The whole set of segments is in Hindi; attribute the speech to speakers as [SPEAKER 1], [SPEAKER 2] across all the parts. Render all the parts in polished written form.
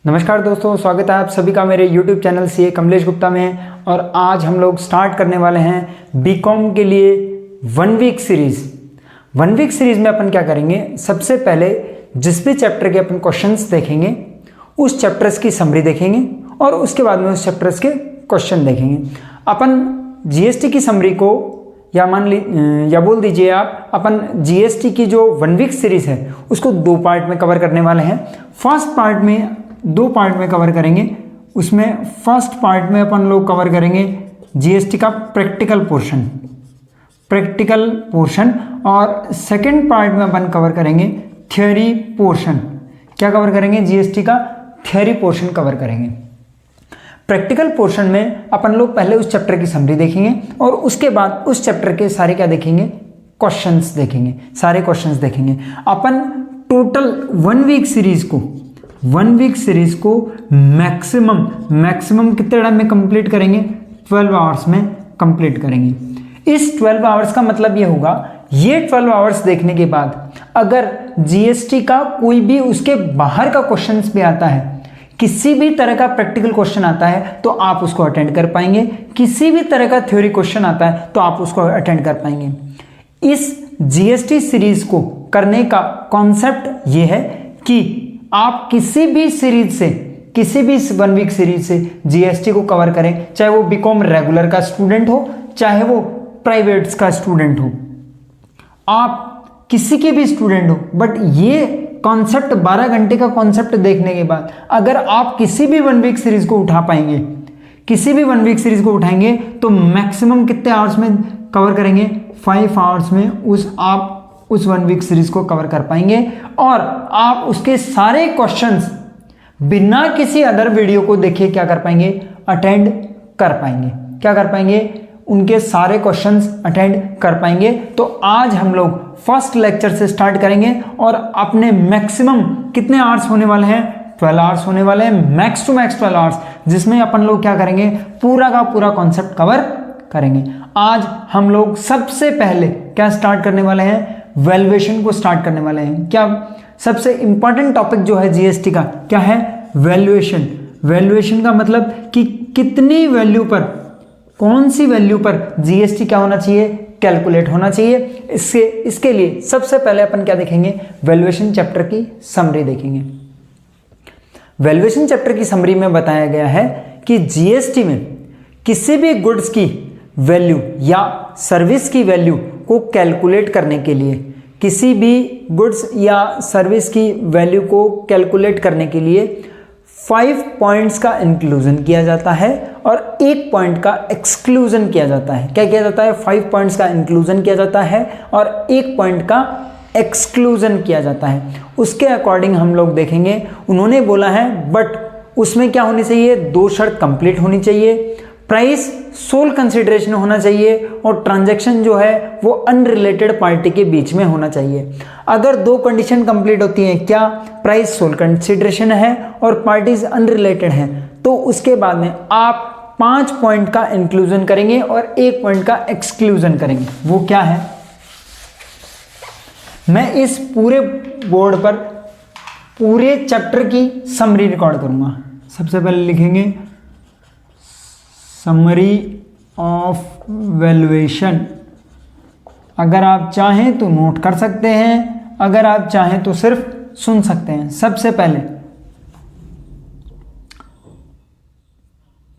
[SPEAKER 1] नमस्कार दोस्तों, स्वागत है आप सभी का मेरे YouTube channel CA Kamlesh Gupta में। और आज हम लोग स्टार्ट करने वाले हैं बीकॉम के लिए 1 वीक सीरीज। 1 वीक सीरीज में अपन क्या करेंगे, सबसे पहले जिस भी चैप्टर के अपन क्वेश्चंस देखेंगे उस चैप्टर्स की समरी देखेंगे और उसके बाद में उस चैप्टर्स के क्वेश्चन देखेंगे। अपन जीएसटी की समरी को या बोल दीजिए आप, अपन जीएसटी की जो 1 वीक सीरीज है उसको 2 पार्ट में कवर करने वाले हैं। फर्स्ट पार्ट में 2 पार्ट में कवर करेंगे। उसमें फर्स्ट पार्ट में अपन लोग कवर करेंगे जीएसटी का प्रैक्टिकल पोर्शन और सेकंड पार्ट में अपन कवर करेंगे थ्योरी पोर्शन। क्या कवर करेंगे? जीएसटी का थ्योरी पोर्शन कवर करेंगे। प्रैक्टिकल पोर्शन में अपन लोग पहले उस चैप्टर की समरी देखेंगे और उसके बाद उस चैप्टर के सारे क्या देखेंगे, क्वेश्चंस देखेंगे, सारे क्वेश्चंस देखेंगे। अपन टोटल 1 वीक सीरीज को मैक्सिमम कितने टाइम में कंप्लीट करेंगे? 12 आवर्स में कंप्लीट करेंगे। इस 12 आवर्स का मतलब ये होगा, ये 12 आवर्स देखने के बाद अगर जीएसटी का कोई भी उसके बाहर का क्वेश्चंस भी आता है, किसी भी तरह का प्रैक्टिकल क्वेश्चन आता है तो आप उसको अटेंड कर पाएंगे, किसी भी तरह का थ्योरी क्वेश्चन आता है तो आप उसको अटेंड कर पाएंगे। इस जीएसटी सीरीज को करने का कॉन्सेप्ट ये है कि आप किसी भी 1 वीक सीरीज से जीएसटी को कवर करें, चाहे वो बीकॉम रेगुलर का स्टूडेंट हो, चाहे वो प्राइवेट्स का स्टूडेंट हो, आप किसी के भी स्टूडेंट हो, बट ये कॉन्सेप्ट 12 घंटे का कॉन्सेप्ट देखने के बाद अगर आप किसी भी 1 वीक सीरीज को उठाएंगे तो मैक्सिमम कितने आवर्स में कवर करेंगे? 5 आवर्स में उस 1 वीक सीरीज को कवर कर पाएंगे और आप उसके सारे क्वेश्चंस बिना किसी अदर वीडियो को देखे क्या कर पाएंगे? अटेंड कर पाएंगे। क्या कर पाएंगे? उनके सारे क्वेश्चंस अटेंड कर पाएंगे। तो आज हम लोग फर्स्ट लेक्चर से स्टार्ट करेंगे और अपने मैक्सिमम कितने आवर्स होने वाले हैं? 12 आवर्स होने वाले हैं, मैक्स टू मैक्स 12 आवर्स, जिसमें अपन लोग क्या करेंगे? पूरा का पूरा कॉन्सेप्ट कवर करेंगे। आज हम लोग सबसे पहले क्या स्टार्ट करने वाले हैं? वैल्यूएशन को स्टार्ट करने वाले हैं। क्या सबसे इंपॉर्टेंट टॉपिक जो है जीएसटी का क्या है? वैल्यूएशन का मतलब कि कितनी वैल्यू पर, कौन सी वैल्यू पर जीएसटी क्या होना चाहिए? कैलकुलेट होना चाहिए। इसके लिए सबसे पहले अपन क्या देखेंगे? वैल्यूएशन चैप्टर की समरी देखेंगे। वैल्यूएशन चैप्टर की समरी में बताया गया है कि जीएसटी में किसी भी गुड्स की वैल्यू या सर्विस की वैल्यू को कैलकुलेट करने के लिए, किसी भी गुड्स या सर्विस की वैल्यू को कैलकुलेट करने के लिए 5 पॉइंट्स का इंक्लूजन किया जाता है और 1 पॉइंट का एक्सक्लूजन किया जाता है। क्या किया जाता है? 5 पॉइंट्स का इंक्लूजन किया जाता है और 1 पॉइंट का एक्सक्लूजन किया जाता है। उसके अकॉर्डिंग हम लोग देखेंगे। उन्होंने बोला है बट उसमें क्या होनी चाहिए? 2 शर्त कंप्लीट होनी चाहिए, प्राइस सोल कंसिडरेशन होना चाहिए और ट्रांजैक्शन जो है वो अनरिलेटेड पार्टी के बीच में होना चाहिए। अगर 2 कंडीशन कंप्लीट होती हैं, क्या? प्राइस सोल कंसिडरेशन है और पार्टीज अनरिलेटेड हैं, तो उसके बाद में आप 5 पॉइंट का इंक्लूजन करेंगे और 1 पॉइंट का एक्सक्लूजन करेंगे। वो क्या है? मैं इस पूरे बोर्ड पर पूरे चैप्टर की समरी रिकॉर्ड करूंगा। सबसे पहले लिखेंगे समरी ऑफ वैल्यूएशन। अगर आप चाहें तो नोट कर सकते हैं, अगर आप चाहें तो सिर्फ सुन सकते हैं। सबसे पहले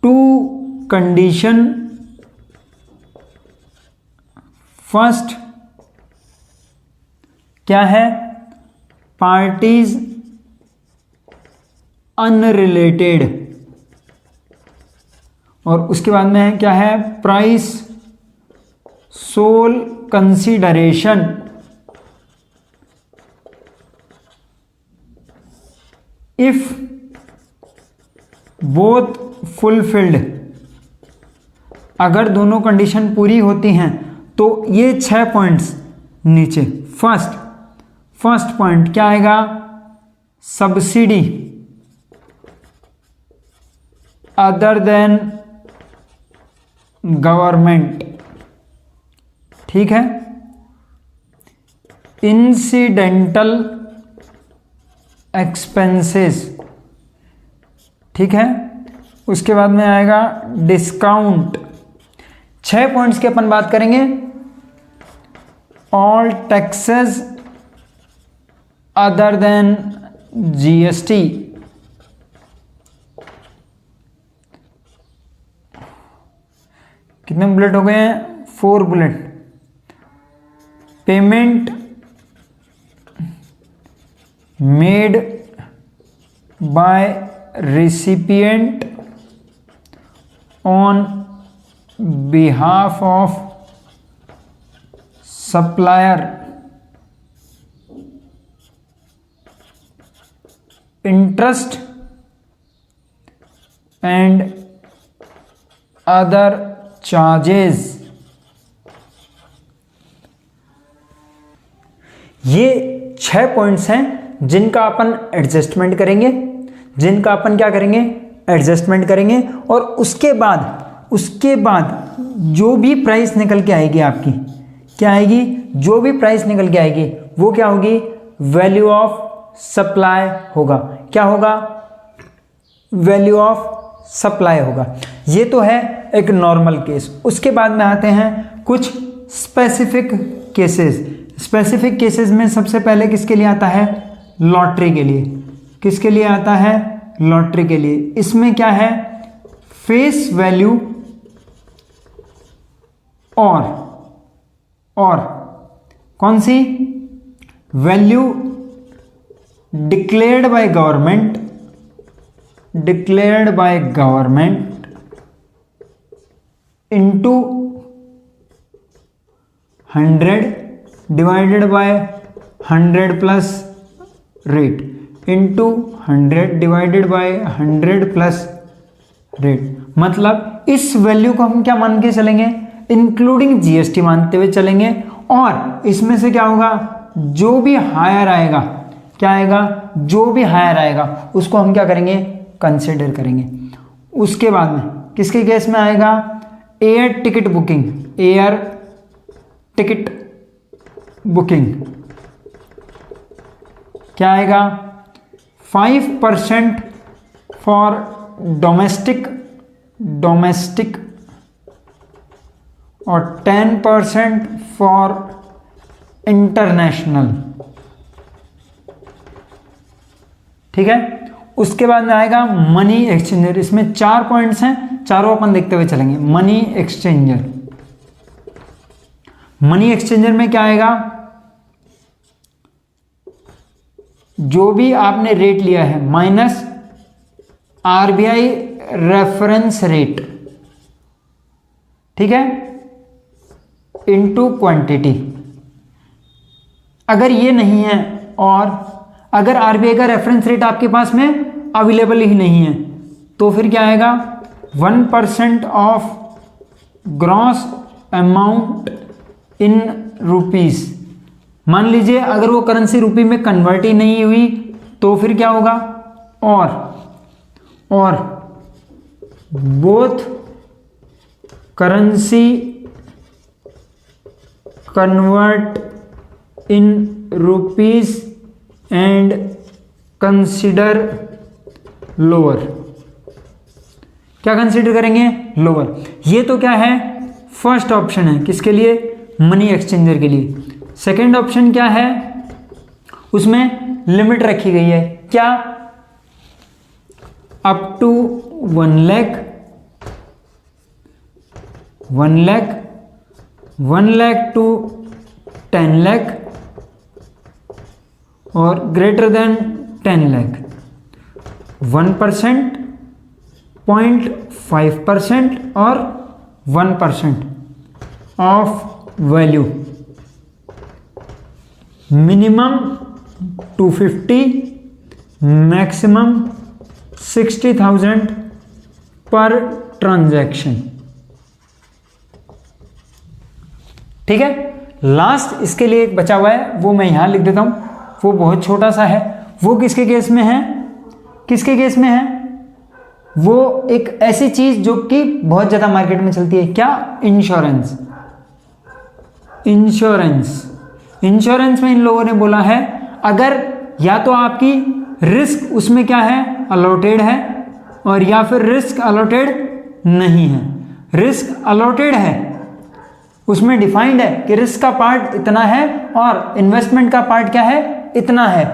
[SPEAKER 1] 2 कंडीशन। फर्स्ट क्या है? पार्टीज अनरिलेटेड और उसके बाद में क्या है? Price sole consideration. If both fulfilled, अगर दोनों कंडीशन पूरी होती हैं तो ये 6 पॉइंट्स नीचे। फर्स्ट पॉइंट क्या आएगा? Subsidy other than government. ठीक है। इंसिडेंटल एक्सपेंसेस ठीक है। उसके बाद में आएगा डिस्काउंट। 6 पॉइंट्स की अपन बात करेंगे। All taxes other than GST, कितने बुलेट हो गए हैं? 4 bullet. Payment made by recipient on behalf of supplier, interest and other charges। ये 6 पॉइंट्स हैं जिनका अपन एडजस्टमेंट करेंगे, जिनका अपन क्या करेंगे? एडजस्टमेंट करेंगे। और उसके बाद जो भी प्राइस निकल के आएगी आपकी, क्या आएगी? जो भी प्राइस निकल के आएगी वो क्या होगी? वैल्यू ऑफ सप्लाई होगा। क्या होगा? वैल्यू ऑफ सप्लाई होगा। ये तो है एक नॉर्मल केस। उसके बाद में आते हैं कुछ स्पेसिफिक केसेस। स्पेसिफिक केसेस में सबसे पहले किसके लिए आता है? लॉटरी के लिए। किसके लिए आता है? लॉटरी के लिए। इसमें क्या है? फेस वैल्यू और कौन सी? Value declared by government, into 100 divided by 100 plus rate, into 100 divided by 100 plus rate. मतलब इस वैल्यू को हम क्या मान के चलेंगे? इंक्लूडिंग जीएसटी मानते हुए चलेंगे। और इसमें से क्या होगा? जो भी हायर आएगा, क्या आएगा? जो भी हायर आएगा उसको हम क्या करेंगे? कंसिडर करेंगे। उसके बाद में किसके केस में आएगा? Air ticket booking. Air ticket booking क्या आएगा? 5% फॉर डोमेस्टिक और 10% फॉर इंटरनेशनल। ठीक है। उसके बाद में आएगा मनी एक्सचेंजर। इसमें 4 पॉइंट्स हैं, चारों अपन देखते हुए चलेंगे। मनी एक्सचेंजर, मनी एक्सचेंजर में क्या आएगा? जो भी आपने रेट लिया है माइनस आरबीआई रेफरेंस रेट, ठीक है, इनटू क्वांटिटी। अगर ये नहीं है और अगर आरबीआई का रेफरेंस रेट आपके पास में अवेलेबल ही नहीं है तो फिर क्या आएगा? 1% of gross amount in rupees. मान लीजिए अगर वो करेंसी रुपी में कन्वर्ट ही नहीं हुई तो फिर क्या होगा? और both currency convert in rupees and consider lower. क्या कंसिडर करेंगे? लोअर। ये तो क्या है? फर्स्ट ऑप्शन है किसके लिए? मनी एक्सचेंजर के लिए। सेकेंड ऑप्शन क्या है? उसमें लिमिट रखी गई है, क्या? Up to 1 lakh, 1 lakh, 1 lakh to 10 lakh और ग्रेटर देन 10 लाख। 1%, 0.5% और 1% ऑफ वैल्यू। मिनिमम 250, मैक्सिमम 60,000 पर ट्रांजैक्शन। ठीक है। लास्ट इसके लिए एक बचा हुआ है, वो मैं यहां लिख देता हूं, वो बहुत छोटा सा है। वो किसके केस में है? किसके केस में है? वो एक ऐसी चीज जो कि बहुत ज्यादा मार्केट में चलती है, क्या? इंश्योरेंस। इंश्योरेंस में इन लोगों ने बोला है अगर या तो आपकी रिस्क उसमें क्या है? अलॉटेड है, और या फिर रिस्क अलॉटेड नहीं है। रिस्क अलॉटेड है, उसमें डिफाइंड है कि रिस्क का पार्ट इतना है और इन्वेस्टमेंट का पार्ट क्या है, इतना है।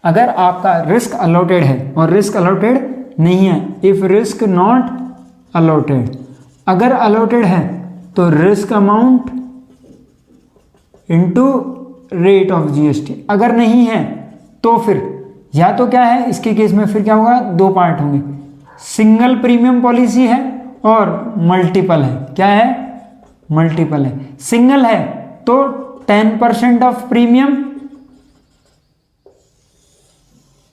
[SPEAKER 1] अगर आपका रिस्क अलॉटेड है और रिस्क अलॉटेड नहीं है, इफ रिस्क नॉट अलॉटेड, अगर अलॉटेड है तो risk amount into rate of GST, अगर नहीं है तो फिर या तो क्या है, इसके केस में फिर क्या होगा, दो पार्ट होंगे, सिंगल प्रीमियम पॉलिसी है और मल्टीपल है। क्या है, मल्टीपल है। सिंगल है तो 10% ऑफ प्रीमियम,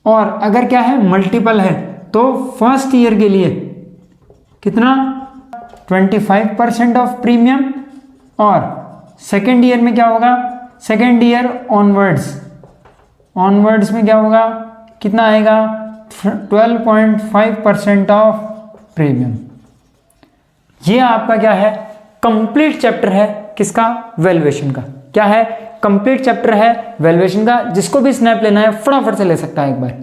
[SPEAKER 1] और अगर क्या है, मल्टीपल है तो फर्स्ट ईयर के लिए कितना, 25% ऑफ प्रीमियम, और सेकेंड ईयर में क्या होगा, सेकेंड ईयर ऑनवर्ड्स में क्या होगा, कितना आएगा, 12.5% ऑफ प्रीमियम। ये आपका क्या है, कंप्लीट चैप्टर है किसका, वैल्यूएशन का। क्या है, कंप्लीट चैप्टर है वैल्यूएशन का। जिसको भी स्नैप लेना है फटाफट से ले सकता है एक बार।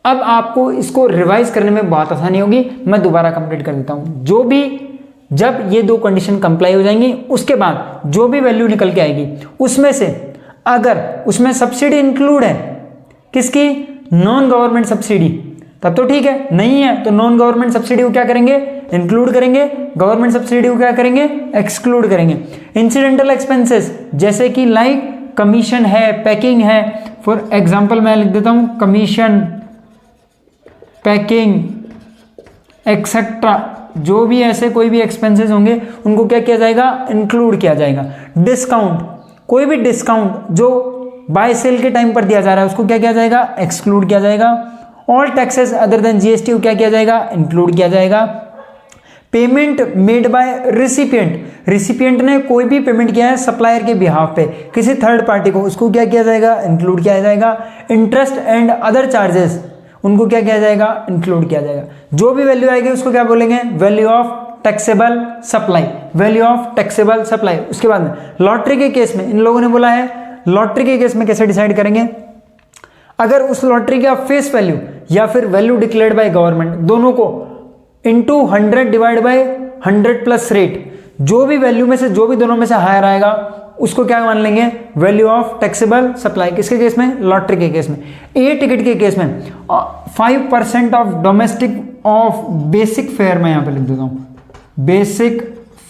[SPEAKER 1] अब आपको इसको रिवाइज करने में बहुत आसानी होगी, मैं दोबारा कंप्लीट कर देता हूं। जो भी, जब ये दो कंडीशन कंप्लाई हो जाएंगी, उसके बाद जो भी वैल्यू निकल के आएगी उसमें से अगर उसमें सब्सिडी इंक्लूड है, किसकी, नॉन गवर्नमेंट सब्सिडी, तब तो ठीक है। नहीं है तो नॉन गवर्नमेंट सब्सिडी को क्या करेंगे, इंक्लूड करेंगे, गवर्नमेंट सब्सिडी को क्या करेंगे, एक्सक्लूड करेंगे। इंसिडेंटल एक्सपेंसेस जैसे कि लाइक कमीशन है, पैकिंग है, फॉर एग्जांपल मैं लिख देता हूं, कमीशन, पैकिंग एक्सेट्रा, जो भी ऐसे कोई भी एक्सपेंसेस होंगे उनको क्या किया जाएगा, इंक्लूड किया जाएगा। डिस्काउंट, कोई भी डिस्काउंट जो बाय सेल के टाइम पर दिया जा रहा है उसको क्या किया जाएगा, एक्सक्लूड किया जाएगा। All taxes other than GST को क्या किया जाएगा, इंक्लूड किया जाएगा। Payment made by recipient, recipient ने कोई भी पेमेंट किया है सप्लायर के बिहाफ पे किसी थर्ड पार्टी को, उसको क्या किया जाएगा, इंक्लूड किया जाएगा। इंटरेस्ट एंड अदर चार्जेस, उनको क्या किया जाएगा, इंक्लूड किया जाएगा। जो भी वैल्यू आएगी उसको क्या बोलेंगे, value of taxable supply, value of taxable supply. उसके बाद में लॉटरी के केस में इन लोगों ने बोला है, लॉटरी के केस में कैसे डिसाइड करेंगे, अगर उस लॉटरी का फेस वैल्यू या फिर वैल्यू डिक्लेयर्ड बाय गवर्नमेंट, दोनों को into 100 divide by 100 plus rate, जो भी वैल्यू में से, जो भी दोनों में से हायर आएगा उसको क्या मान लेंगे, वैल्यू ऑफ टैक्सेबल सप्लाई। किसके केस में, लॉटरी के केस में। ए टिकट के केस में 5% of domestic of basic fair, मैं यहां पे लिख देता हूं, बेसिक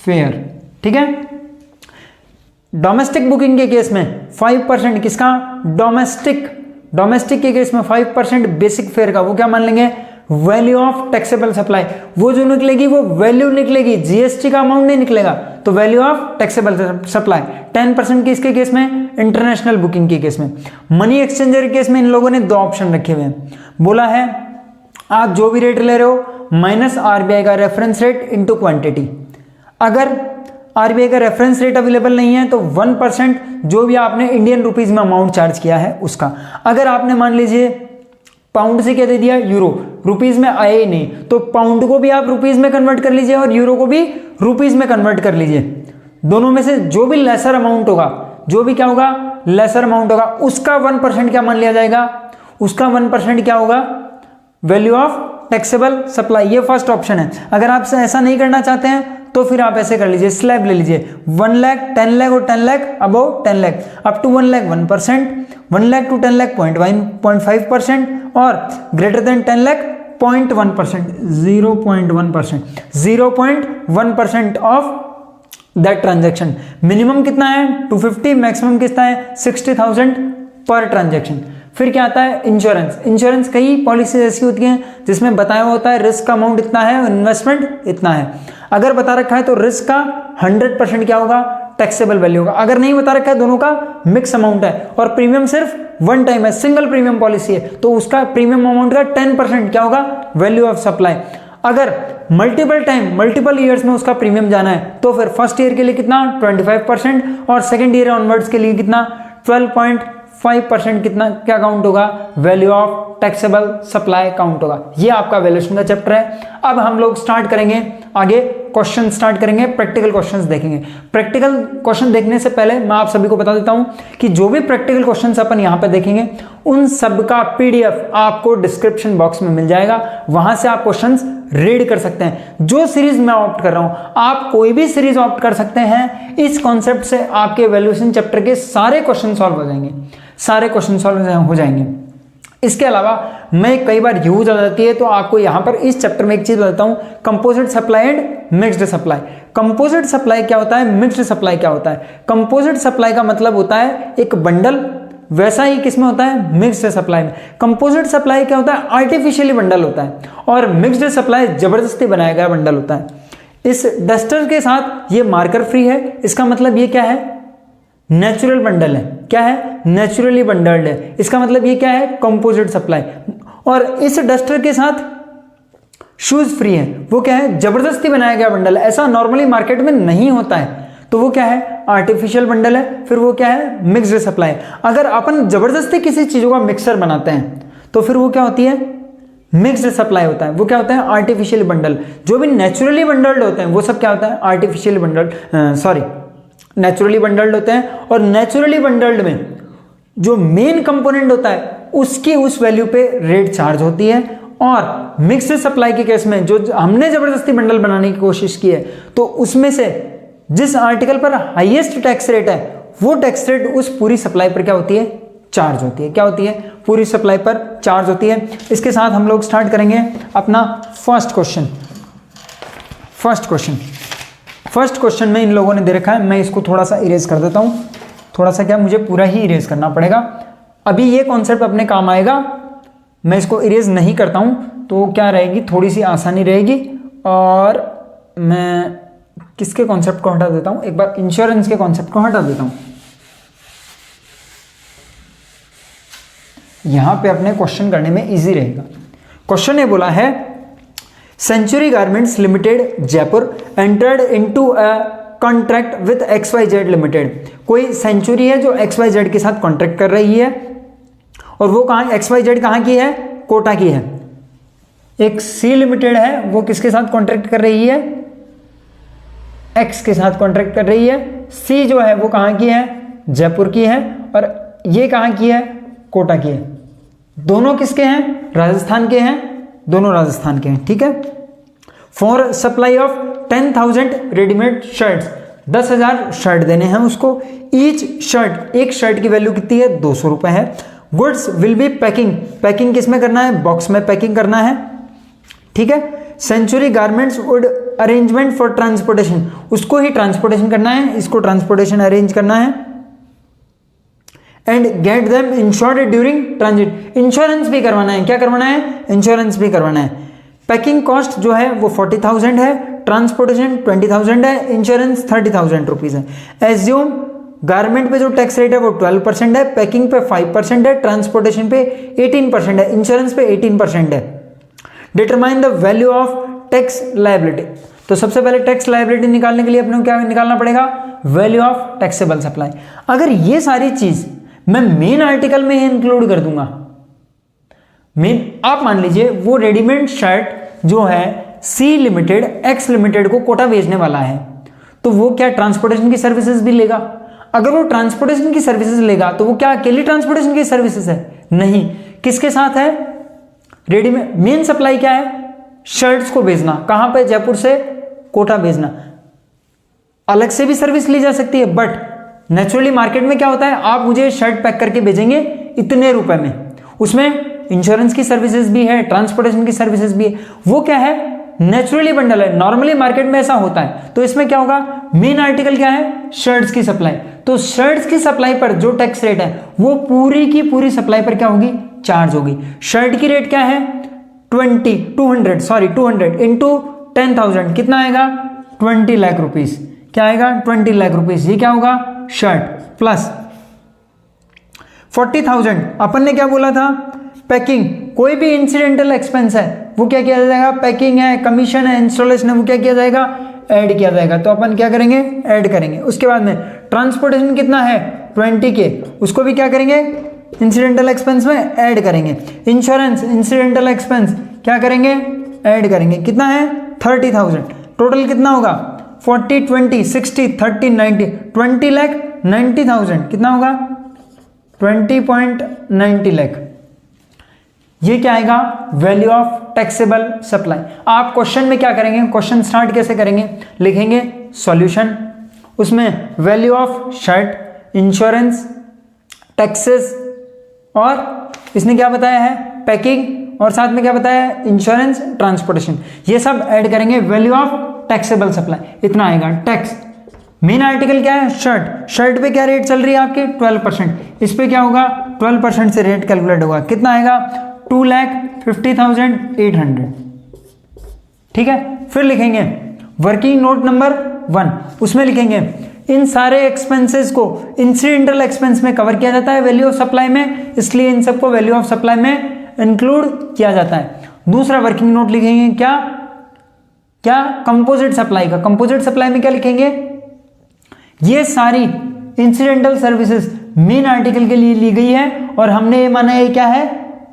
[SPEAKER 1] फेयर, ठीक है। डोमेस्टिक बुकिंग के केस में 5% किसका, डोमेस्टिक के केस में 5% बेसिक फेयर का, वो क्या मान लेंगे, वैल्यू ऑफ टैक्सेबल सप्लाई। वो जो निकलेगी वो वैल्यू निकलेगी, जीएसटी का अमाउंट नहीं निकलेगा, तो वैल्यू ऑफ टैक्सेबल सप्लाई। 10% किसके केस में, इंटरनेशनल बुकिंग के केस में। मनी एक्सचेंजर के केस में इन लोगों ने दो ऑप्शन रखे हुए हैं, बोला है आप जो भी रेट ले रहे हो माइनस आरबीआई का रेफरेंस रेट इनटू क्वांटिटी। अगर आरबीआई का रेफरेंस रेट अवेलेबल नहीं है तो 1% जो भी आपने इंडियन रुपीज में अमाउंट चार्ज किया है उसका। अगर आपने मान लीजिए पाउंड से क्या दे दिया, यूरो, रुपीज में आए ही नहीं, तो पाउंड को भी आप रुपीज में कन्वर्ट कर लीजिए और यूरो को भी रुपीज में कन्वर्ट कर लीजिए। दोनों में से जो भी लेसर अमाउंट होगा, जो भी क्या होगा, लेसर अमाउंट होगा, उसका 1% क्या मान लिया जाएगा, उसका 1% क्या होगा, वैल्यू ऑफ टैक्सेबल सप्लाई। ये फर्स्ट ऑप्शन है। अगर आप ऐसा नहीं करना चाहते हैं तो फिर आप ऐसे कर लीजिए, स्लैब ले लीजिए, 1 लाख, 10 लाख और 10 lakh, above 10 lakh, up to 1 lakh 1%, 1 lakh to 10 lakh 0.5% और greater than 10 lakh 0.1%, 0.1% of that transaction. Minimum कितना है 250, मैक्सिमम कितना है 60,000 पर ट्रांजेक्शन। फिर क्या आता है, इंश्योरेंस। इंश्योरेंस कई पॉलिसी ऐसी होती हैं जिसमें बताया होता है रिस्क का अमाउंट इतना है और इन्वेस्टमेंट इतना है। अगर बता रखा है तो रिस्क का 100% क्या होगा, टैक्सेबल वैल्यू होगा। अगर नहीं बता रखा है, दोनों का मिक्स अमाउंट है और प्रीमियम सिर्फ वन टाइम है, सिंगल प्रीमियम पॉलिसी है, तो उसका प्रीमियम अमाउंट का 10% क्या होगा, वैल्यू ऑफ सप्लाई। अगर मल्टीपल टाइम, मल्टीपल ईयर्स में उसका प्रीमियम जाना है तो फिर फर्स्ट ईयर के लिए कितना 25% और सेकेंड ईयर ऑनवर्ड्स के लिए कितना 12.5% कितना क्या काउंट होगा, value of taxable supply count होगा। ये आपका वैल्यूएशन का चैप्टर है। अब हम लोग स्टार्ट करेंगे आगे क्वेश्चन स्टार्ट करेंगे, प्रैक्टिकल क्वेश्चंस देखेंगे। प्रैक्टिकल क्वेश्चन देखने से पहले मैं आप सभी को बता देता हूं कि जो भी प्रैक्टिकल क्वेश्चंस अपन यहां पे देखेंगे उन सब का पीडीएफ आपको डिस्क्रिप्शन बॉक्स में मिल जाएगा, वहां से आप क्वेश्चंस रीड कर सकते हैं। जो सीरीज मैं ऑप्ट कर रहा हूं, आप कोई भी सीरीज ऑप्ट कर सकते हैं। इस कॉन्सेप्ट से आपके वैल्यूएशन चैप्टर के सारे क्वेश्चन सॉल्व हो जाएंगे, सारे क्वेश्चन सॉल्व हो जाएंगे। इसके अलावा मैं कई बार यूज आ जाती है, तो आपको यहां पर इस चैप्टर में एक चीज बताता हूं, composite supply and mixed supply. Composite supply क्या होता है, मिक्स्ड सप्लाई क्या होता है? कंपोजिट सप्लाई का मतलब होता है एक बंडल, वैसा ही किसमें होता है, मिक्स्ड सप्लाई में। कंपोजिट सप्लाई क्या होता है, आर्टिफिशियली बंडल होता है, और मिक्स्ड सप्लाई जबरदस्ती बनाया गया बंडल होता है। इस डस्टर के साथ ये मार्कर फ्री है, इसका मतलब ये क्या है, नेचुरल बंडल है। क्या है, नेचुरली बंडल्ड है, इसका मतलब ये क्या है, कंपोजिट सप्लाई। और इस डस्टर के साथ शूज फ्री है, वो क्या है, जबरदस्ती बनाया गया बंडल है, ऐसा नॉर्मली मार्केट में नहीं होता है, तो वो क्या है, आर्टिफिशियल बंडल है। फिर वो क्या है, मिक्स्ड सप्लाई। अगर अपन जबरदस्ती किसी चीजों का मिक्सर बनाते हैं तो फिर वो क्या होती है, मिक्स्ड सप्लाई होता है। वो क्या होता है, आर्टिफिशियल बंडल। जो भी नेचुरली बंडल्ड होते हैं वो सब क्या होता है, आर्टिफिशियल बंडल्ड, नेचुरली बंडल्ड होते हैं। और नेचुरली बंडल्ड में जो मेन कंपोनेंट होता है उसकी उस वैल्यू पे रेट चार्ज होती है। और मिक्स्ड सप्लाई के केस में जो हमने जबरदस्ती बंडल बनाने की कोशिश की है, तो उसमें से जिस आर्टिकल पर हाईएस्ट टैक्स रेट है वो टैक्स रेट उस पूरी सप्लाई पर क्या होती है, चार्ज होती है। क्या होती है, पूरी सप्लाई पर चार्ज होती है। इसके साथ हम लोग स्टार्ट करेंगे अपना फर्स्ट क्वेश्चन में इन लोगों ने दे रखा है, मैं इसको थोड़ा सा इरेज कर देता हूं। थोड़ा सा क्या, मुझे पूरा ही इरेज करना पड़ेगा, अभी ये कॉन्सेप्ट अपने काम आएगा। मैं इसको इरेज नहीं करता हूं तो क्या रहेगी, थोड़ी सी आसानी रहेगी। और मैं किसके कॉन्सेप्ट को हटा देता हूं, एक बार इंश्योरेंस के कॉन्सेप्ट को हटा देता हूं। यहां पे अपने क्वेश्चन करने में इजी रहेगा। क्वेश्चन ने बोला है, century garments limited Jaipur entered into a contract with XYZ limited. कोई सेंचुरी है जो XYZ के साथ कॉन्ट्रैक्ट कर रही है, और वो कहां, XYZ कहां की है, कोटा की है। एक C लिमिटेड है, वो किसके साथ कॉन्ट्रैक्ट कर रही है, X के साथ कॉन्ट्रैक्ट कर रही है। C जो है वो कहां की है, जयपुर की है, और ये कहां की है, कोटा की है। दोनों किसके हैं, राजस्थान के हैं, दोनों राजस्थान के हैं। ठीक है। For supply of 10,000 readymade shirts, 10,000 shirt देने हैं उसको। ईच शर्ट, एक शर्ट की वैल्यू कितनी है, 200 रुपए है। गुड्स विल बी पैकिंग किसमें करना है, बॉक्स में पैकिंग करना है। ठीक है। Century garments would arrangement for transportation, उसको ही ट्रांसपोर्टेशन करना है, इसको ट्रांसपोर्टेशन अरेंज करना है। And get them insured during transit, insurance भी करवाना है। क्या करवाना है, इंश्योरेंस भी करवाना है। पैकिंग कॉस्ट जो है वो 40,000 है, ट्रांसपोर्टेशन 20,000 है, इंश्योरेंस 30,000 रुपीज है। एज्यूम गारमेंट पे जो टैक्स रेट है वो 12% है, पैकिंग पे 5% है, ट्रांसपोर्टेशन पे 18% है, इंश्योरेंस पे 18% है। Determine the value of tax liability, तो सबसे पहले टैक्स लायबिलिटी निकालने के लिए अपने को क्या निकालना पड़ेगा, वैल्यू ऑफ टैक्सेबल सप्लाई। अगर ये सारी चीज मैं मेन आर्टिकल में इंक्लूड कर दूंगा, आप मान लीजिए वो रेडीमेड शर्ट जो है C लिमिटेड X लिमिटेड को कोटा भेजने वाला है, तो वो क्या ट्रांसपोर्टेशन की सर्विसेज भी लेगा। अगर वो ट्रांसपोर्टेशन की सर्विसेज लेगा तो वो क्या अकेली ट्रांसपोर्टेशन की सर्विसेज है, नहीं, किसके साथ है, रेडीमेड। मेन सप्लाई क्या है, शर्ट्स को भेजना, कहां पे, जयपुर से कोटा भेजना। अलग से भी सर्विस ली जा सकती है, बट नेचुरली मार्केट में क्या होता है, आप मुझे शर्ट पैक करके भेजेंगे इतने रुपए में, उसमें इंश्योरेंस की सर्विसेज भी है, ट्रांसपोर्टेशन की सर्विसेज भी है। वो क्या है, नेचुरली बंडल है, नॉर्मली मार्केट में ऐसा होता है। तो इसमें क्या होगा, मेन आर्टिकल क्या है, शर्ट्स की सप्लाई। तो शर्ट्स की सप्लाई पर जो टैक्स रेट है वो पूरी की पूरी सप्लाई पर क्या होगी, चार्ज होगी। शर्ट की रेट क्या है, 200 इंटू 10,000 कितना आएगा, 20 लाख रुपीज। क्या आएगा, 20 लाख रुपीज। ये क्या होगा, शर्ट प्लस 40,000 अपन ने क्या बोला था, पैकिंग, कोई भी इंसिडेंटल एक्सपेंस है वो क्या किया जाएगा, पैकिंग है, कमीशन है, इंस्टॉलेशन है, वो क्या किया जाएगा, ऐड किया जाएगा। तो अपन क्या करेंगे, ऐड करेंगे। उसके बाद में ट्रांसपोर्टेशन कितना है, 20K, उसको भी क्या करेंगे, इंसिडेंटल एक्सपेंस में ऐड करेंगे। इंश्योरेंस इंसिडेंटल एक्सपेंस क्या करेंगे, ऐड करेंगे। कितना है, 30,000। टोटल कितना होगा 40 20 60 30 90 20,90,000 कितना होगा 20.90 लाख। ये क्या आएगा वैल्यू ऑफ टैक्सेबल सप्लाई। आप क्वेश्चन में क्या करेंगे, क्वेश्चन स्टार्ट कैसे करेंगे, लिखेंगे सॉल्यूशन, उसमें value of shirt, insurance, taxes और इसने क्या बताया है पैकिंग और साथ में क्या बताया है इंश्योरेंस ट्रांसपोर्टेशन, ये सब ऐड करेंगे वैल्यू ऑफ टैक्सेबल सप्लाई, इतना आएगा टैक्स। मेन आर्टिकल क्या है शर्ट, शर्ट पे क्या रेट चल रही है आपके 12%, इस पे क्या होगा 12% से रेट कैलकुलेट होगा, कितना आएगा 2,50,800। ठीक है, फिर लिखेंगे वर्किंग नोट नंबर 1, उसमें लिखेंगे इन सारे एक्सपेंसेस को इंसिडेंटल एक्सपेंस में कवर किया जाता है वैल्यू ऑफ सप्लाई में, इसलिए इन सबको वैल्यू ऑफ सप्लाई में इंक्लूड किया जाता है। दूसरा वर्किंग नोट लिखेंगे क्या क्या कंपोजिट सप्लाई का, कंपोजिट सप्लाई में क्या लिखेंगे ये सारी इंसिडेंटल सर्विसेज मेन आर्टिकल के लिए ली गई है और हमने ये माना है क्या है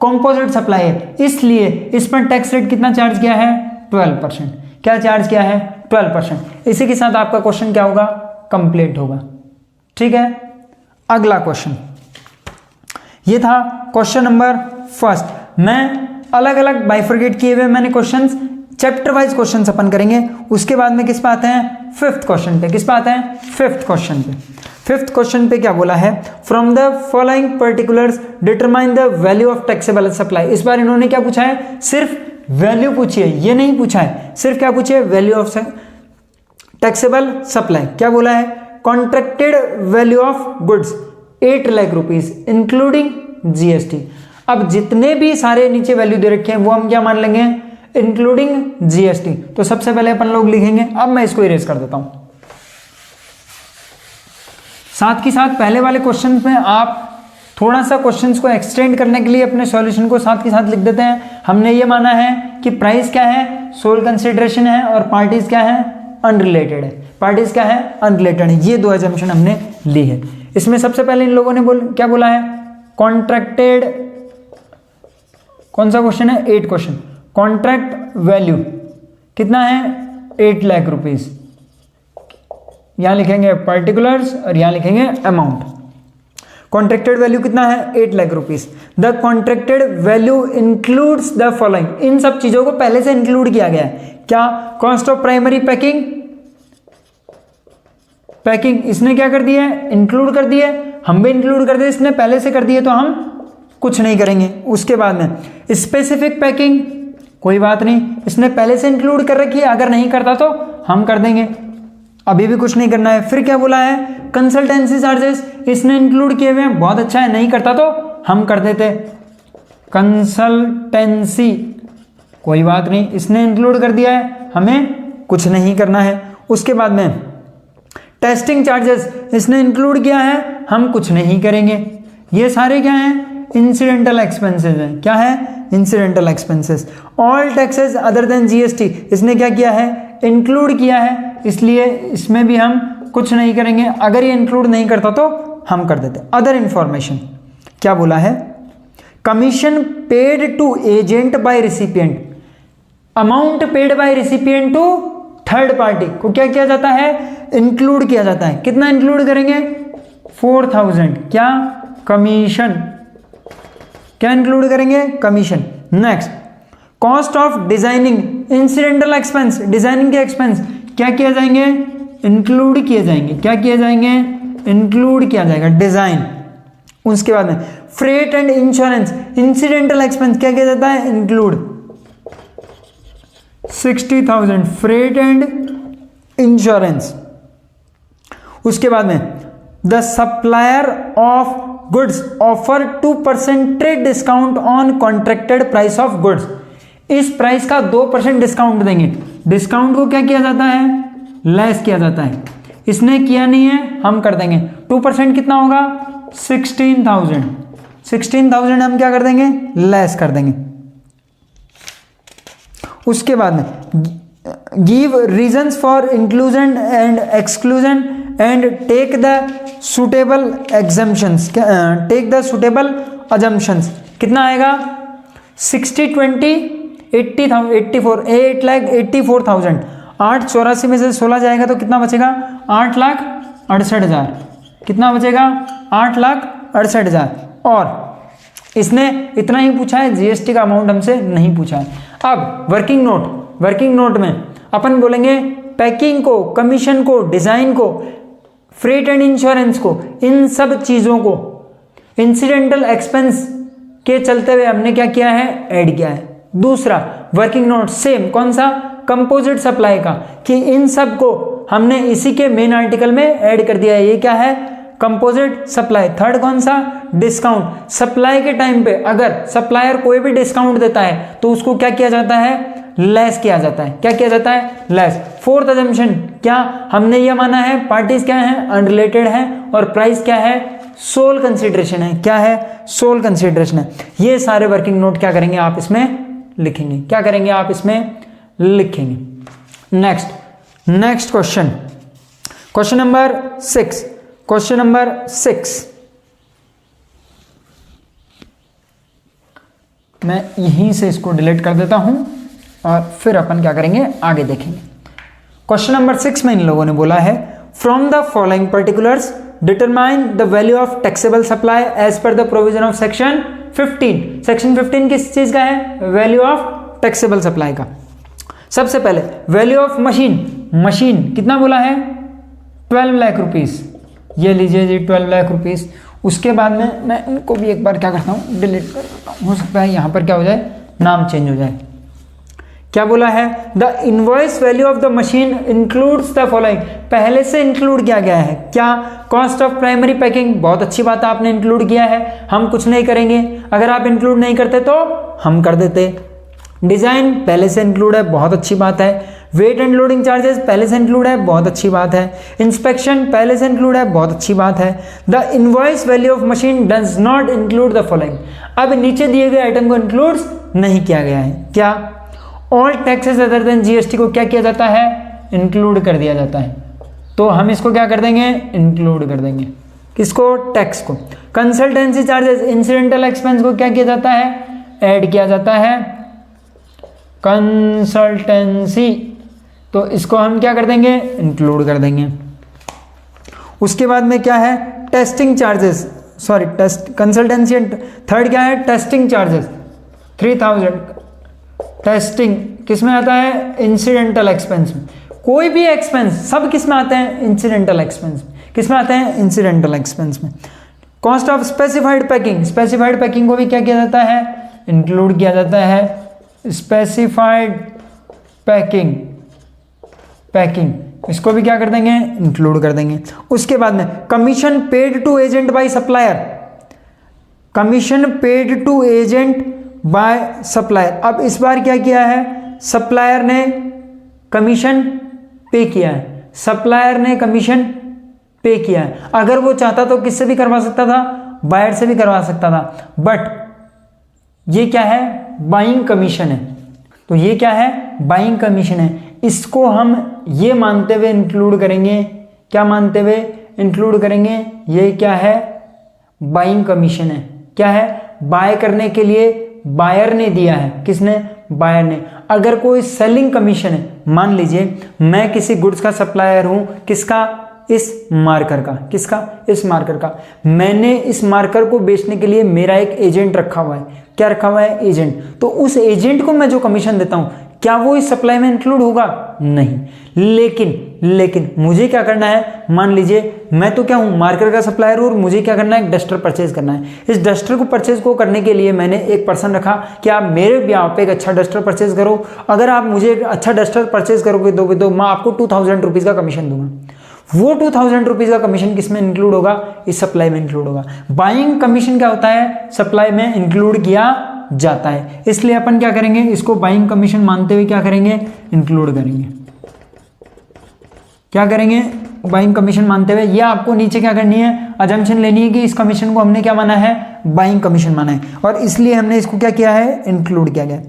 [SPEAKER 1] कंपोजिट सप्लाई है, इसलिए इस पर टैक्स रेट कितना चार्ज किया है 12%, क्या चार्ज किया है 12%। इसी के साथ आपका क्वेश्चन क्या होगा कंप्लीट होगा। ठीक है, अगला क्वेश्चन ये था क्वेश्चन नंबर 1। मैं अलग अलग बाइफरकेट किए हुए मैंने क्वेश्चंस चैप्टर वाइज क्वेश्चन अपन करेंगे, उसके बाद में किस पे आते हैं 5th क्वेश्चन पे, किस पे आते हैं 5th क्वेश्चन पे। 5th क्वेश्चन पे क्या बोला है from the following particulars determine the value of taxable supply. इस बार इन्होंने क्या पूछा है सिर्फ वैल्यू पूछी है, ये नहीं पूछा है सिर्फ क्या पूछे है वैल्यू ऑफ टैक्सेबल सप्लाई। क्या बोला है contracted value of goods 8 lakh rupees including GST. अब जितने भी सारे नीचे वैल्यू दे रखे हैं वो हम क्या मान लेंगे इंक्लूडिंग जीएसटी। तो सबसे पहले अपन लोग लिखेंगे, अब मैं इसको इरेज कर देता हूं, साथ ही साथ पहले वाले क्वेश्चन में आप थोड़ा सा क्वेश्चंस को एक्सटेंड करने के लिए अपने सॉल्यूशन को साथ के साथ लिख देते हैं। हमने ये माना है कि प्राइस क्या है सोल कंसिडरेशन है और पार्टीज क्या है अनरिलेटेड है, पार्टीज क्या है अनरिलेटेड है, ये दो एजम्पशन हमने ली है। इसमें सबसे पहले इन लोगों ने क्या बोला है कॉन्ट्रैक्टेड, कौन सा क्वेश्चन है 8 क्वेश्चन, कॉन्ट्रैक्ट वैल्यू कितना है 8 लाख रुपीज, यहां लिखेंगे पर्टिकुलर्स और यहां लिखेंगे अमाउंट। कॉन्ट्रैक्टेड वैल्यू कितना है 8 lakh rupees. The contracted value includes the following, इन सब चीजों को पहले से इंक्लूड किया गया है। क्या cost of primary packing, packing इसने क्या कर दिया है इंक्लूड कर दिया है, हम भी इंक्लूड कर दिए, इसने पहले से कर दिए तो हम कुछ नहीं करेंगे। उसके बाद में स्पेसिफिक पैकिंग कोई बात नहीं, इसने पहले से इंक्लूड कर रखी है, अगर नहीं करता तो हम कर देंगे, अभी भी कुछ नहीं करना है। फिर क्या बोला है कंसल्टेंसी चार्जेस, इसने इंक्लूड किए हुए हैं, बहुत अच्छा है, नहीं करता तो हम कर देते। कंसल्टेंसी कोई बात नहीं, इसने इंक्लूड कर दिया है, हमें कुछ नहीं करना है। उसके बाद में टेस्टिंग चार्जेस इसने इंक्लूड किया है, हम कुछ नहीं करेंगे। ये सारे क्या हैं इंसिडेंटल एक्सपेंसेस हैं, क्या है incidental expenses. All taxes other than GST इसने क्या किया है इंक्लूड किया है, इसलिए इसमें भी हम कुछ नहीं करेंगे, अगर ये इंक्लूड नहीं करता तो हम कर देते। अदर इंफॉर्मेशन क्या बोला है commission paid to agent by recipient, amount paid by recipient to third party को क्या किया जाता है इंक्लूड किया जाता है। कितना इंक्लूड करेंगे 4,000, क्या कमीशन, क्या इंक्लूड करेंगे commission. Next cost of designing incidental expense, designing के एक्सपेंस क्या किया जाएंगे इंक्लूड किए जाएंगे, क्या किए जाएंगे इंक्लूड किया जाएगा डिजाइन। उसके बाद में freight and insurance incidental expense क्या किया जाता है इंक्लूड 60,000 फ्रेट एंड इंश्योरेंस। उसके बाद में the supplier of goods offer 2% trade discount on contracted price of goods, इस प्राइस का 2% डिस्काउंट देंगे। डिस्काउंट को क्या किया जाता है लेस किया जाता है, इसने किया नहीं है हम कर देंगे। 2% कितना होगा 16,000, 16,000 हम क्या कर देंगे लेस कर देंगे। उसके बाद में give reasons for inclusion and exclusion and take the suitable exemptions, take the suitable assumptions कितना आएगा 60 20 80,000 8 लाख 84,000 884 में से 16 जाएगा तो कितना बचेगा? 8,68,000। कितना बचेगा? 8,68,000। और इसने इतना ही पूछा है, जीएसटी का अमाउंट हमसे नहीं पूछा है। अब वर्किंग नोट में अपन बोलेंगे पैकिंग को, कमीशन को, डिजाइन को, फ्रेट एंड इंश्योरेंस को, इन सब चीजों को इंसिडेंटल एक्सपेंस के चलते हुए हमने क्या किया है? ऐड किया है। दूसरा वर्किंग नोट सेम, कौन सा? कंपोजिट सप्लाई का, कि इन सब को हमने इसी के मेन आर्टिकल में ऐड कर दिया है। ये क्या है? Composite supply. थर्ड कौन सा? डिस्काउंट। सप्लाई के टाइम पे अगर सप्लायर कोई भी डिस्काउंट देता है तो उसको क्या किया जाता है? लेस किया जाता है। क्या किया जाता है? लेस। फोर्थ अजम्पशन क्या हमने ये माना है? पार्टीज क्या है? अनरिलेटेड है, और प्राइस क्या है? सोल कंसिडरेशन है। क्या है? सोल कंसिडरेशन है। ये सारे वर्किंग नोट क्या करेंगे? आप इसमें लिखेंगे। क्या करेंगे? आप इसमें लिखेंगे। Next question number 6। मैं यहीं से इसको डिलीट कर देता हूं और फिर अपन क्या करेंगे? आगे देखेंगे। क्वेश्चन नंबर 6 में इन लोगों ने बोला है, from the following particulars determine the value of taxable supply as per the provision of section 15। Section 15 किस चीज का है? वैल्यू ऑफ टैक्सेबल सप्लाई का। सबसे पहले वैल्यू ऑफ मशीन कितना बोला है? 12 लाख रुपीस। ये लीजिए जी 12 लाख रुपीस। उसके बाद में मैं इनको भी एक बार क्या करता हूँ? डिलीट कर देता हूँ। हो सकता है यहाँ पर क्या हो जाए? नाम चेंज हो जाए। क्या बोला है? The invoice value of the machine includes the following. पहले से इंक्लूड किया गया है। क्या? Cost of primary packing. बहुत अच्छी बात है, आपने इंक्लूड किया है, हम कुछ नहीं करेंगे। अगर आप इंक्लूड नहीं करते तो हम कर देते। डिजाइन पहले से इंक्लूड है, बहुत अच्छी बात है। वेट एंड लोडिंग चार्जेस पहले से इंक्लूड है, बहुत अच्छी बात है। इंस्पेक्शन पहले से इंक्लूड है, बहुत अच्छी बात है। The invoice value of machine does not include the following. अब नीचे दिए गए आइटम को इंक्लूड नहीं किया गया है। क्या? All taxes other than GST को क्या किया जाता है? इंक्लूड कर दिया जाता है। तो हम इसको क्या कर देंगे? इंक्लूड कर देंगे। किसको? टैक्स को। कंसल्टेंसी चार्जेस, इंसिडेंटल एक्सपेंस को क्या किया जाता है? ऐड किया जाता है। कंसल्टेंसी, तो इसको हम क्या कर देंगे? इंक्लूड कर देंगे। उसके बाद में क्या है? Testing charges, sorry consultancy. Third क्या है? Testing charges 3000। टेस्टिंग किस में आता है? इंसिडेंटल एक्सपेंस में। कोई भी एक्सपेंस सब किस में आते हैं? Incidental expense. किस में आते हैं? इंसिडेंटल एक्सपेंस में। कॉस्ट ऑफ स्पेसिफाइड पैकिंग को भी क्या किया जाता है? इंक्लूड किया जाता है। स्पेसिफाइड पैकिंग इसको भी क्या कर देंगे? इंक्लूड कर देंगे। उसके बाद में commission paid to agent by supplier. अब इस बार क्या किया है? सप्लायर ने कमीशन पे किया है। अगर वो चाहता तो किससे भी करवा सकता था? बायर से भी करवा सकता था। बट ये क्या है? बाइंग कमीशन है। तो ये क्या है? बाइंग कमीशन है। इसको हम ये मानते हुए इंक्लूड करेंगे। क्या मानते हुए इंक्लूड करेंगे? ये क्या है? बाइंग कमीशन है। क्या है? बाय करने के लिए बायर ने दिया है। किसने? बायर ने। अगर कोई सेलिंग कमीशन है, मान लीजिए मैं किसी गुड्स का सप्लायर हूं, किसका? इस मार्कर का। किसका? इस मार्कर का। मैंने इस मार्कर को बेचने के लिए मेरा एक एजेंट रखा हुआ है। क्या रखा हुआ है? एजेंट। तो उस एजेंट को मैं जो कमीशन देता हूं, क्या वो इस सप्लाई में इंक्लूड होगा? नहीं। लेकिन मुझे क्या करना है? मान लीजिए मैं तो क्या हूं? मार्कर का सप्लायर हूं, और मुझे क्या करना है? एक डस्टर परचेज करना है। इस डस्टर को परचेज को करने के लिए मैंने एक पर्सन रखा कि आप मेरे ब्याह पे एक अच्छा डस्टर परचेज करो। अगर आप मुझे एक अच्छा डस्टर परचेज करोगे दोगे तो मैं आपको 2000 रुपीज का कमीशन दूंगा। वो 2000 रुपीज का कमीशन किस में इंक्लूड होगा? इस सप्लाई में इंक्लूड होगा। बाइंग कमीशन क्या होता है? सप्लाई में इंक्लूड किया जाता है। इसलिए अपन क्या करेंगे? इसको बाइंग कमीशन मानते हुए क्या करेंगे? इंक्लूड करेंगे। क्या करेंगे? बाइंग कमीशन मानते हुए। ये आपको नीचे क्या करनी है? अजम्पशन लेनी है कि इस कमीशन को हमने क्या माना है? बाइंग कमीशन माना है, और इसलिए हमने इसको क्या किया है? इंक्लूड किया गया।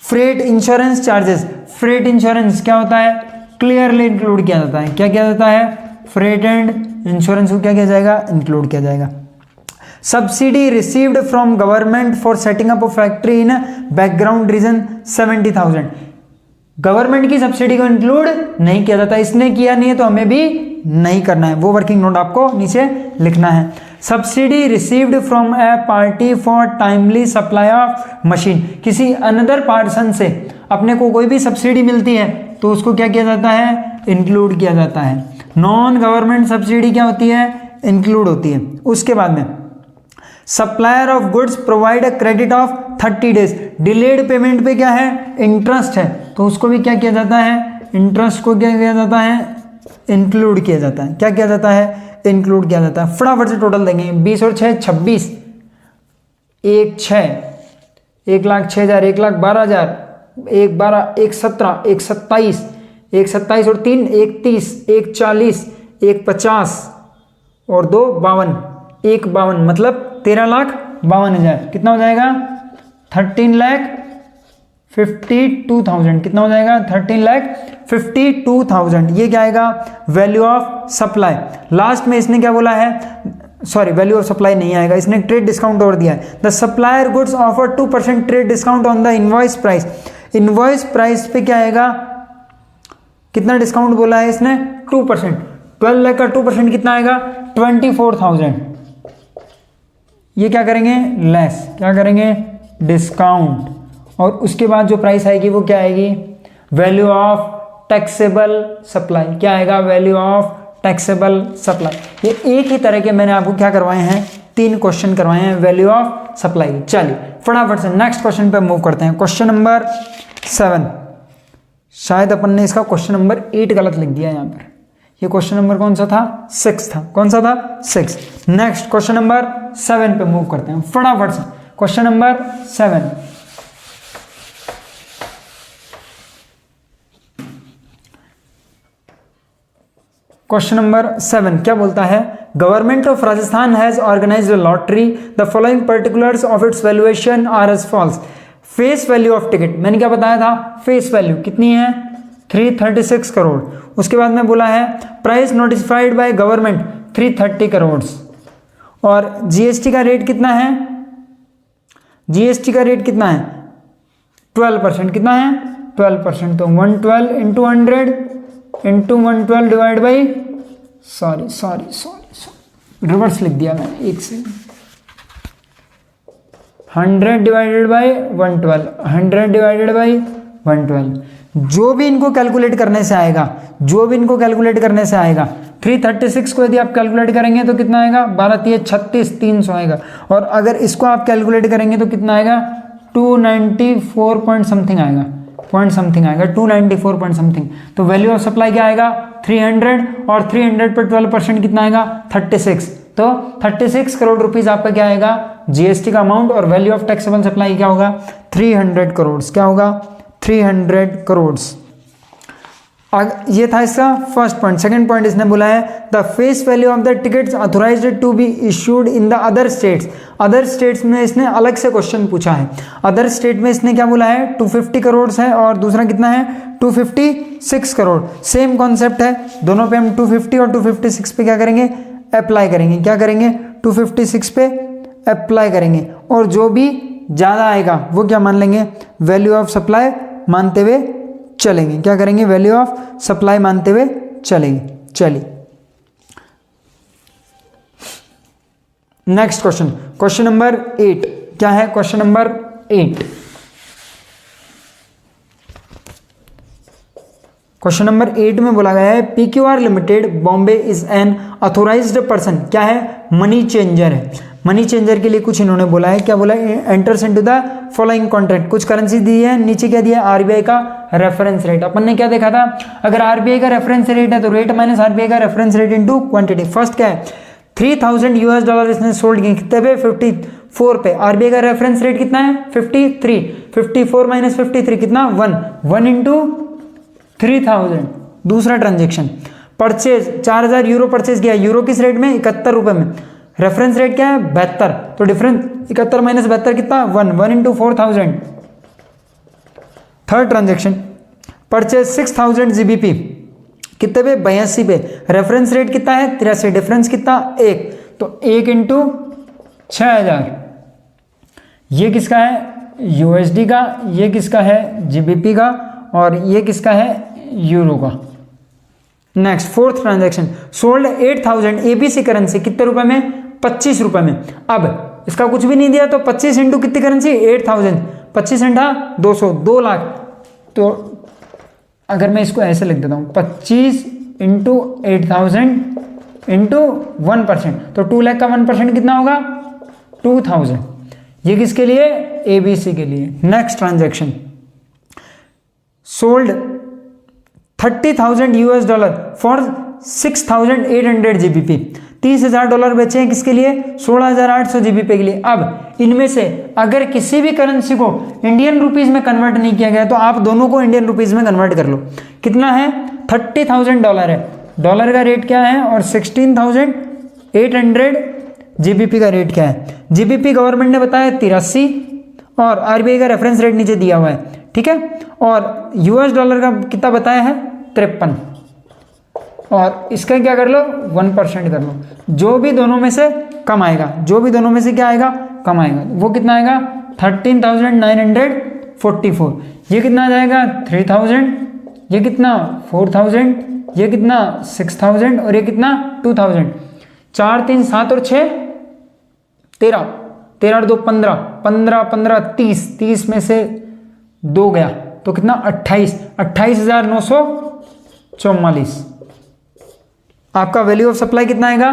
[SPEAKER 1] Freight insurance charges. Freight insurance क्या होता है? क्लियरली इंक्लूड किया जाता है। क्या किया जाता है? फ्रेट एंड इंश्योरेंस को क्या किया जाएगा? इंक्लूड किया जाएगा। Subsidy received from government for setting up a factory in background region 70,000। Government की सब्सिडी को इंक्लूड नहीं किया जाता। इसने किया नहीं है तो हमें भी नहीं करना है, वो वर्किंग नोट आपको नीचे लिखना है। Subsidy received from A party for timely supply of machine, किसी अनदर पर्सन से अपने को कोई भी सब्सिडी मिलती है तो उसको क्या किया जाता है, इंक्लूड किया जाता है। नॉन गवर्नमेंट सब्सिडी क्या होती है, इंक्लूड होती है। उसके बाद में supplier of goods provide a credit of 30 days, delayed payment पे क्या है, इंटरेस्ट है, तो उसको भी क्या किया जाता है, इंटरेस्ट को क्या किया जाता है, इंक्लूड किया जाता है। क्या किया जाता है, इंक्लूड किया जाता है। फटाफट से टोटल देंगे, 20 और 6 26, 1 6, 1,06,000, 1,12,000, 1 12, 1 17, 1 27, 1 27 और 3 31, 1 40, 1 50 और 2 52, 1 52 मतलब 13,52,000। कितना हो जाएगा, 13,52,000। कितना हो जाएगा, 13,52,000। ये क्या आएगा, वैल्यू ऑफ सप्लाई। लास्ट में इसने क्या बोला है, सॉरी वैल्यू ऑफ सप्लाई नहीं आएगा, इसने ट्रेड डिस्काउंट और दिया है। The supplier goods offer 2% trade discount on the invoice price. Invoice price पे क्या आएगा, कितना डिस्काउंट बोला है इसने, 2%। 12 लाख का 2% कितना आएगा, 24,000। ये क्या करेंगे, लेस, क्या करेंगे, डिस्काउंट। और उसके बाद जो प्राइस आएगी वो क्या आएगी, वैल्यू ऑफ टैक्सेबल सप्लाई। क्या आएगा, वैल्यू ऑफ टैक्सेबल सप्लाई। ये एक ही तरह के मैंने आपको क्या करवाए हैं, 3 क्वेश्चन करवाए हैं वैल्यू ऑफ सप्लाई। चलिए फटाफट से नेक्स्ट क्वेश्चन पे मूव करते हैं। क्वेश्चन नंबर 7, शायद अपन ने इसका क्वेश्चन नंबर 8 गलत लिख दिया यहाँ पर। ये क्वेश्चन नंबर कौन सा था, 6 था। कौन सा था, 6। नेक्स्ट क्वेश्चन नंबर 7 पे मूव करते हैं फटाफट से। क्वेश्चन नंबर 7, क्वेश्चन नंबर 7 क्या बोलता है, government of Rajasthan has organized a lottery, the following particulars of its valuation are as follows. Face value of ticket, मैंने क्या बताया था, फेस वैल्यू कितनी है, 336 करोड़। उसके बाद में बोला है price notified by government 330 crore. और जीएसटी का रेट कितना है, जीएसटी का रेट कितना है, 12%। कितना है, 12%। तो 112 into 100 into 112 divide by, sorry reverse लिख दिया मैंने, एक से 100 डिवाइडेड बाई 112, 100 डिवाइडेड बाई 112। जो भी इनको कैलकुलेट करने से आएगा, जो भी इनको कैलकुलेट करने से आएगा, 336 को यदि आप कैलकुलेट करेंगे तो कितना आएगा, 12 3 36, 300 आएगा। और अगर इसको आप कैलकुलेट करेंगे तो कितना आएगा, 294 पॉइंट समथिंग आएगा, 294 पॉइंट समथिंग। तो वैल्यू ऑफ सप्लाई क्या आएगा, 300, और 300 पर 12% कितना आएगा, 36। तो 36 करोड़ रुपीस आपका क्या आएगा, जीएसटी का अमाउंट। और वैल्यू ऑफ टैक्सेबल सप्लाई क्या होगा, 300 करोड़। क्या होगा, 300 करोड़। ये था इसका फर्स्ट पॉइंट। सेकंड पॉइंट इसने बोला है the face value of the tickets authorized to be issued in the other states. Other states में इसने अलग से क्वेश्चन पूछा है। अदर स्टेट में इसने क्या बोला है, 250 करोड़ है, और दूसरा कितना है, 256 करोड़। सेम कॉन्सेप्ट है, दोनों पे हम 250 और 256 पे क्या करेंगे, अप्लाई करेंगे। क्या करेंगे, 256 पे अप्लाई करेंगे, और जो भी ज़्यादा आएगा वो क्या मान लेंगे, वैल्यू ऑफ सप्लाई मानते हुए चलेंगे। क्या करेंगे, वैल्यू ऑफ सप्लाई मानते हुए चलेंगे। चलिए नेक्स्ट क्वेश्चन, क्वेश्चन नंबर 8 क्या है, क्वेश्चन नंबर 8, क्वेश्चन नंबर 8 में बोला गया है PQR limited Bombay is an authorized person. क्या है, मनी चेंजर है। मनी चेंजर के लिए कुछ इन्होंने बोला है, क्या बोला है, enters into the following contract. कुछ करेंसी दी है, नीचे क्या दिया है, आरबीआई का रेफरेंस रेट। अपन ने क्या देखा था, अगर आरबीआई का रेफरेंस रेट है तो रेट माइनस आरबीआई का reference rate into quantity. First क्या है, $3,000 इसने सोल्ड किए, कितने पे, 54 पे। आरबीआई का रेफरेंस रेट कितना है, 53, 54 माइनस 53 कितना, 1 इंटू 3,000। दूसरा ट्रांजेक्शन, परचेज 4,000 यूरो परचेज किया, यूरो किस रेट में, 71 रुपए में। रेफरेंस रेट क्या है, 72, तो डिफरेंस 71 माइनस 72 कितना, 1 into 4,000। Third transaction, purchase 6,000 GBP, कितने पे, 82 पे। रेफरेंस रेट कितना है, 83, डिफरेंस कितना, 1, तो 1 इंटू 6,000। ये किसका है, यूएसडी का, ये किसका है, जीबीपी का, और ये किसका है, यूरो का। Next fourth transaction, sold 8000 ABC currency, कितने रुपए में, 25 रुपए में। अब इसका कुछ भी नहीं दिया तो 25 इंटू कितनी करेंसी, 8000, 25 इंटा 200, 2 लाख। तो अगर मैं इसको ऐसे लिख देता हूँ, 25 इंटू 8000 इंटू 1%, तो 2 लाख का 1% कितना होगा, 2000। ये किसके लिए, एबीसी के लिए। Next transaction, sold 30,000 US dollar for 6,800 GBP, $30,000 बेचे हैं किसके लिए, 16,800 जीबीपी के लिए। अब इनमें से अगर किसी भी करेंसी को इंडियन रुपीज में कन्वर्ट नहीं किया गया तो आप दोनों को इंडियन रुपीज में कन्वर्ट कर लो। कितना है, $30,000 है, डॉलर का रेट क्या है, और 16,800 जीबीपी का रेट क्या है। जीबीपी गवर्नमेंट ने बताया 83 और आरबीआई का रेफरेंस रेट नीचे दिया हुआ है, ठीक है। और यूएस डॉलर का कितना बताया है, 53, और इसका क्या कर लो, 1% कर लो। जो भी दोनों में से कम आएगा, जो भी दोनों में से क्या आएगा, कम आएगा, वो कितना आएगा, 13,944। ये कितना आ जाएगा, 3,000, ये कितना 4,000, ये कितना 6,000 और ये कितना 2,000। 4 3 7 और 6 13, 13 और 2 15, 15 15 30, 30 में से 2 गया तो कितना 28, 28,944। आपका वैल्यू ऑफ सप्लाई कितना आएगा,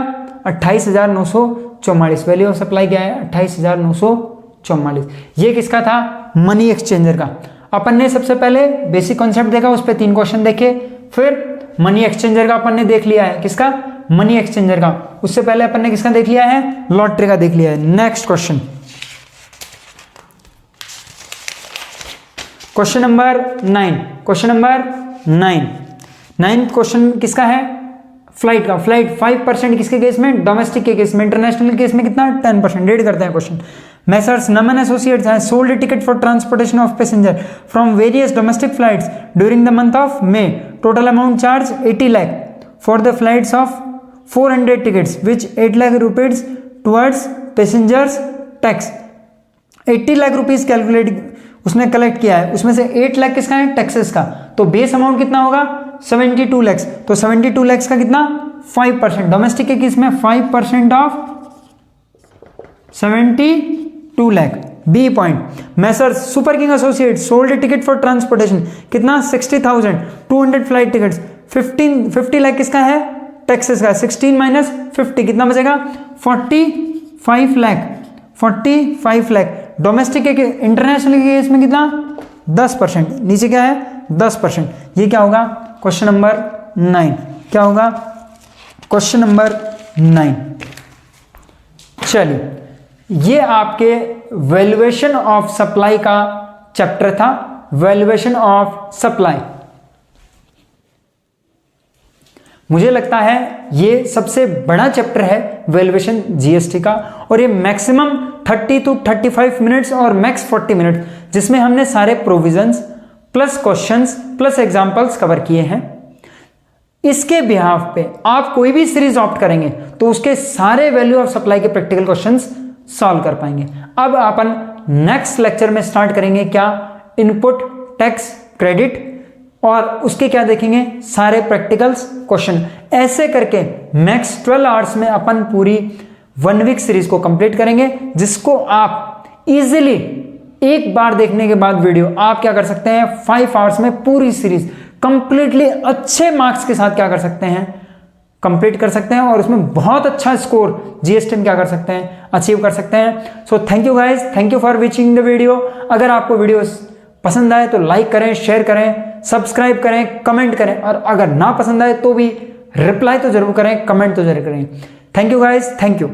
[SPEAKER 1] 28,944। वैल्यू ऑफ सप्लाई क्या है, 28,944। ये किसका था, मनी एक्सचेंजर का। अपन ने सबसे पहले बेसिक कॉन्सेप्ट देखा, उस पर 3 क्वेश्चन देखे, फिर मनी एक्सचेंजर का अपन ने देख लिया है, किसका, मनी एक्सचेंजर का। उससे पहले अपन ने किसका देख लिया है, लॉटरी का देख लिया है। Next question, question number 9, question number 9 question किसका है, फ्लाइट का। फ्लाइट 5% किसके केस में, डोमेस्टिक के केस में। इंटरनेशनल केस में कितना, 10%। रेड करते हैं question. Messrs Naman associates has sold a ticket for transportation of passenger from various domestic flights during the month of May. Total amount charged 80 lakh for the flights of 400 tickets, which 8 lakh rupees towards passengers tax. 80 lakh rupees calculate उसने कलेक्ट किया है, उसमें से 8 लाख किसका है, टैक्सेस का। तो बेस अमाउंट कितना होगा, 72 लैक्स। तो 72 लैक्स का कितना, 5%। डोमेस्टिक के केस में 5% ऑफ 72 lakh. B point, Messrs super king associate sold a ticket for transportation, कितना 60,000, 200 फ्लाइट टिकट्स। 50 लाख किसका है, टैक्सेस का। 16 माइनस 50 कितना बचेगा, 45 लाख। 45 लाख। डोमेस्टिक के, इंटरनेशनल के केस में कितना, 10%। नीचे क्या है, 10%। ये क्या होगा, क्वेश्चन नंबर 9। क्या होगा, क्वेश्चन नंबर 9। चलिए, ये आपके वैल्यूएशन ऑफ सप्लाई का चैप्टर था, वैल्यूएशन ऑफ सप्लाई। मुझे लगता है ये सबसे बड़ा चैप्टर है वैल्यूएशन जीएसटी का, और ये मैक्सिमम 30 to 35 मिनट्स और मैक्स 40 मिनट, जिसमें हमने सारे provisions plus questions plus examples cover किए हैं। इसके बिहाफ पे आप कोई भी सीरीज ऑप्ट करेंगे तो उसके सारे वैल्यू ऑफ सप्लाई के प्रैक्टिकल क्वेश्चंस सॉल्व कर पाएंगे। अब अपन नेक्स्ट लेक्चर में स्टार्ट करेंगे क्या, इनपुट, टैक्स, क्रेडिट, और उसके क्या देखेंगे, सारे प्रैक्टिकल्स क्वेश्चन। ऐसे करके मैक्स 12 आवर्स में अपन पूरी 1 वीक सीरीज को कंप्लीट करेंगे, जिसको आप इजीली एक बार देखने के बाद वीडियो आप क्या कर सकते हैं, 5 आवर्स में पूरी सीरीज कंप्लीटली अच्छे मार्क्स के साथ क्या कर सकते हैं, कंप्लीट कर सकते हैं, और उसमें बहुत अच्छा स्कोर जीएसटी में क्या कर सकते हैं, अचीव कर सकते हैं। So thank you guys, thank you for watching the video. अगर आपको वीडियो पसंद आए तो लाइक करें, शेयर करें, सब्सक्राइब करें, कमेंट करें, और अगर ना पसंद आए तो भी रिप्लाई तो जरूर करें, कमेंट तो जरूर करें। Thank you guys, thank you.